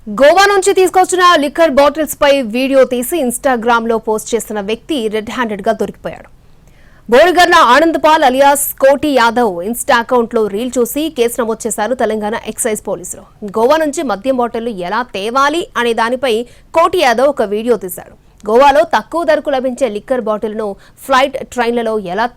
గోవా నుంచి తీసుకొచ్చిన liquor bottles పై video తీసి ఇన్స్టాగ్రామ్ లో పోస్ట్ చేసిన వ్యక్తి రెడ్ హ్యాండెడ్ గా దొరికిపోయాడు. బోడిగర్ల ఆనందపాల్ అలియాస్ కోటి యాదవ్ ఇన్స్టా అకౌంట్ లో రీల్ చూసి కేసు నమోదు చేశారు తెలంగాణ ఎక్సైజ్ పోలీసులు. గోవా నుంచి మద్యం బాటిళ్లు ఎలా తేవాలి అనే దానిపై కోటి యాదవ్ ఒక వీడియో తీశాడు. గోవాలో తక్కువ ధరకు లభించే లిక్కర్ బాటిల్ను ఫ్లైట్ ట్రైన్లలో ఎలా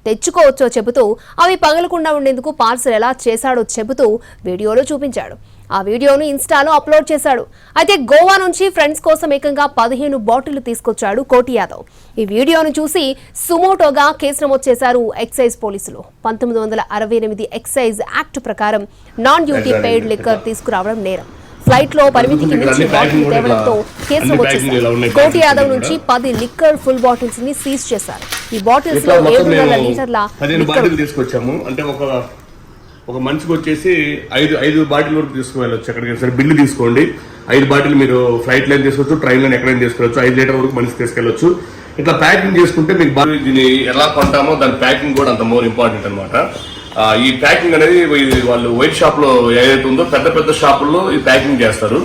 తెచ్చుకోవచ్చో చెబుతూ అవి పగలకుండా ఉండేందుకు పార్సల్ ఎలా చేశాడో చెబుతూ వీడియోలో చూపించాడు. ఆ వీడియోను ఇన్స్టాలో అప్లోడ్ చేశాడు. అయితే గోవా నుంచి ఫ్రెండ్స్ కోసం ఏకంగా 15 బాటిళ్లు తీసుకొచ్చాడు కోటి యాదవ్. ఈ వీడియోను చూసి సుమోటోగా కేసు నమోదు చేశారు ఎక్సైజ్ పోలీసులు. 1968 ఎక్సైజ్ యాక్ట్ ప్రకారం నాన్ డ్యూటీ పెయిడ్ లిక్కర్ తీసుకురావడం నేరం. ఫ్లైట్ లో పరిమితికి మించి బాటిల్ తేవడంతో కేసు నమోదు చేశారు. కోటి యాదవ్ నుంచి 10 లిక్కర్ ఫుల్ బాటిల్స్ ని సీజ్ చేశారు. ఈ బాటిల్స్ లో 700 లీటర్ల 15 బాటిల్ తీసుకొచ్చాము. అంటే ఒక మనిషికి వచ్చేసి 5 బాటిల్ వరకు తీసుకువెళ్ళొచ్చు. ఎక్కడికి సరే బిల్లు తీసుకోండి. 5 బాటిల్ మీరు ఫ్లైట్ లైన్ తీసుకోవచ్చు, ట్రైన్ లైన్ ఎక్కడైనా తీసుకోవచ్చు. 5 లీటర్ వరకు మనిషి తీసుకెళ్లొచ్చు. ఇట్లా ప్యాకింగ్ చేసుకుంటే మీకు బాగా దీన్ని ఎలా కొంటామో దాని ప్యాకింగ్ కూడా అంత మోర్ ఇంపార్టెంట్ అనమాట. ఈ ప్యాకింగ్ అనేది వాళ్ళు వైట్ షాప్ లో ఏదైతే ఉందో పెద్ద షాపుల్లో ఈ ప్యాకింగ్ చేస్తారు.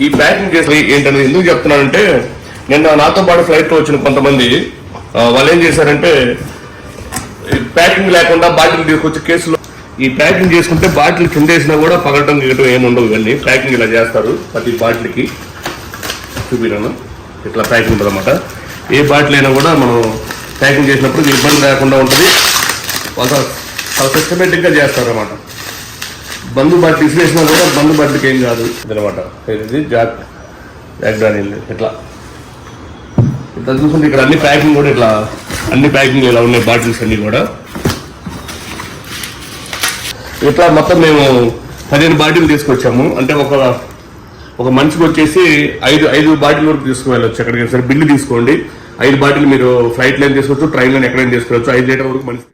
ఈ ప్యాకింగ్ చేసి ఏంటనేది ఎందుకు చెప్తున్నానంటే, నిన్న నాతో పాటు ఫ్లైట్ లో వచ్చిన కొంతమంది వాళ్ళు ఏం చేశారంటే ప్యాకింగ్ లేకుండా బాటిల్ తీసుకొచ్చి కేసులో ఈ ప్యాకింగ్ చేసుకుంటే బాటిల్ కింద వేసినా కూడా పగలటం గిగటం ఏమి ఉండవు. ఇవన్నీ ప్యాకింగ్ ఇలా చేస్తారు. ప్రతి బాటిల్కి చూపినాను ఇట్లా ప్యాకింగ్ ఉంటుంది అన్నమాట. ఏ బాటిల్ అయినా కూడా మనం ప్యాకింగ్ చేసినప్పుడు ఇబ్బంది లేకుండా ఉంటుంది. వాళ్ళు సిస్టమేటిక్ గా చేస్తారు అన్నమాట. బంధు బాటిల్ తీసివేసినా కూడా బంధు బాటిల్కి ఏం కాదు ఇదనమాట. ఇది జాక్ డానియల్ ఇట్లా చూసుకుంటే ఇక్కడ అన్ని ప్యాకింగ్ కూడా ఇట్లా అన్ని ప్యాకింగ్ ఇలా ఉన్నాయి. బాటిల్స్ అన్ని కూడా ఇట్లా మొత్తం మేము 15 బాటిల్ తీసుకొచ్చాము. అంటే ఒక మనిషికి వచ్చేసి 5 బాటిల్ వరకు తీసుకువెళ్ళొచ్చు. ఎక్కడికి సరే బిల్లు తీసుకోండి. 5 బాటిల్ మీరు ఫ్లైట్ లైన్ తీసుకోవచ్చు, ట్రైన్ లైన్ ఎక్కడైనా తీసుకోవచ్చు. 5 లీటర్ వరకు మనిషి